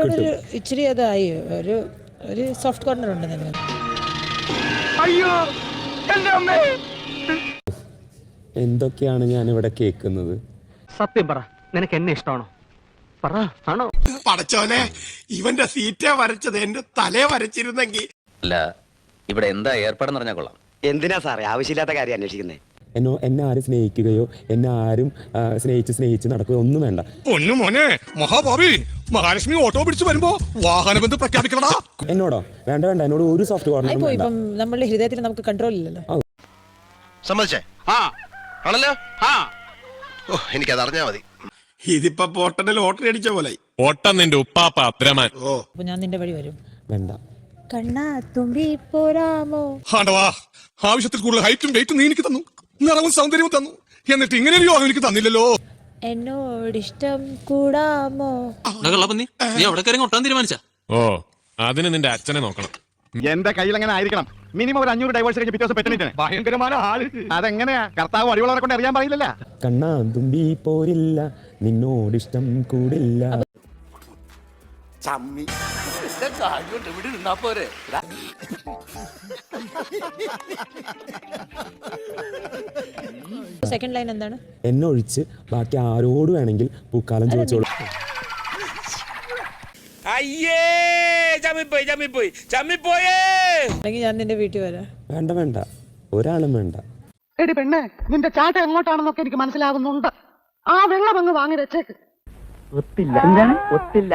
എന്നോട് ഇച്ചിരി അതായി ഒരു ഒരു സോഫ്റ്റ് കോർണർ ഉണ്ട് നിനക്ക്. എന്തൊക്കെയാണ് ഞാൻ ഇവിടെ കേൾക്കുന്നത്? സത്യം പറ, നിനക്ക് എന്നെ ഇഷ്ടമാണോ? പറ, ആണോ? പടച്ചോനെ, ഇവന്റെ സീറ്റേ വരച്ചത് എന്റെ തലേ വരച്ചിരുന്നെങ്കിൽ. അല്ല, ഇവിടെ എന്താ ഏർപ്പാടെന്ന് പറഞ്ഞാൽ കൊള്ളാം. എന്തിനാ സാറേ ആവശ്യമില്ലാത്ത കാര്യം അന്വേഷിക്കുന്നേ? എന്നെ ആരും സ്നേഹിക്കുകയോ എന്നെ ആരും സ്നേഹിച്ച് നടക്കുകയോ ഒന്നും വേണ്ട. പൊന്നു മോനെ മഹാഭാവി, മഹാലക്ഷ്മി ഓട്ടോ പിടിച്ച് വരുമ്പോ വാഹനബന്ധം പ്രഖ്യാപിക്കണടാ. എന്നോടോ? വേണ്ട വേണ്ട, എന്നോട് ഒരു സോഫ്റ്റ് കോർണറും വേണ്ട. ഇപ്പം നമ്മളുടെ ഹൃദയത്തിൽ നമുക്ക് കൺട്രോൾ ഇല്ലല്ലോ. സമ്മതിച്ചേ? ആണല്ലോ. എനിക്കത് അറിഞ്ഞാ മതി. ഇതിപ്പോ പോട്ടന്റെ ലോട്ടറി അടിച്ച പോലെ. ഓട്ടം നിന്റെ ഉപ്പാപ്പ അബ്രഹ്മാൻ. അപ്പൊ ഞാൻ നിന്റെ വഴി വരും. വേണ്ട. കണ്ണാ തുമ്പി പോരാമോ? ആണ്ടവാ, ആവശ്യത്തിൽ കൂടുതൽ ഹൈറ്റും വെയിറ്റും നീ എനിക്ക് തന്നു, നിറവും സൗന്ദര്യവും തന്നു, എന്നിട്ട് ഇങ്ങനെ ഒരു യോഗം എനിക്ക് തന്നില്ലല്ലോ. എന്നോടിഷ്ടം കൂടാമോ? നീ അവിടെ കയറി ഒട്ടാൻ തീരുമാനിച്ച? ഓ, അതിന് നിന്റെ അച്ഛനെ നോക്കണം. എന്റെ കയ്യിൽ അങ്ങനെ ആയിരിക്കണം. മിനിമം ഒരു 500 ഡൈവേഴ്സ് കഴിഞ്ഞ് പിറ്റേ ദിവസം പെട്ടെന്ന് ഭയങ്കരമായ ആള്. അതെങ്ങനെയാ? കർത്താവ് അടിവളരെ കൊണ്ട് അറിയാൻ പറയില്ലല്ല. കണ്ണാ തുമ്പി പോരില്ല, നിന്നോടിഷ്ടം കൂടില്ല. സെക്കൻഡ് ലൈൻ എന്താണ്? എന്നെ ഒഴിച്ച് ബാക്കി ആരോട് വേണമെങ്കിൽ പൂക്കാലം ചോദിച്ചോളൂ. അല്ലെങ്കിൽ ഞാൻ നിന്റെ വീട്ടിൽ വരാം. വേണ്ട വേണ്ട, ഒരാളും വേണ്ട. എടി പെണ്ണെ, നിന്റെ ചാട്ട എങ്ങോട്ടാണെന്നൊക്കെ എനിക്ക് മനസ്സിലാകുന്നുണ്ട്. ആ വെള്ളം അങ്ങ് വാങ്ങി വെച്ചേക്ക്. ഒത്തില്ല. എന്താണ് ഒത്തില്ല?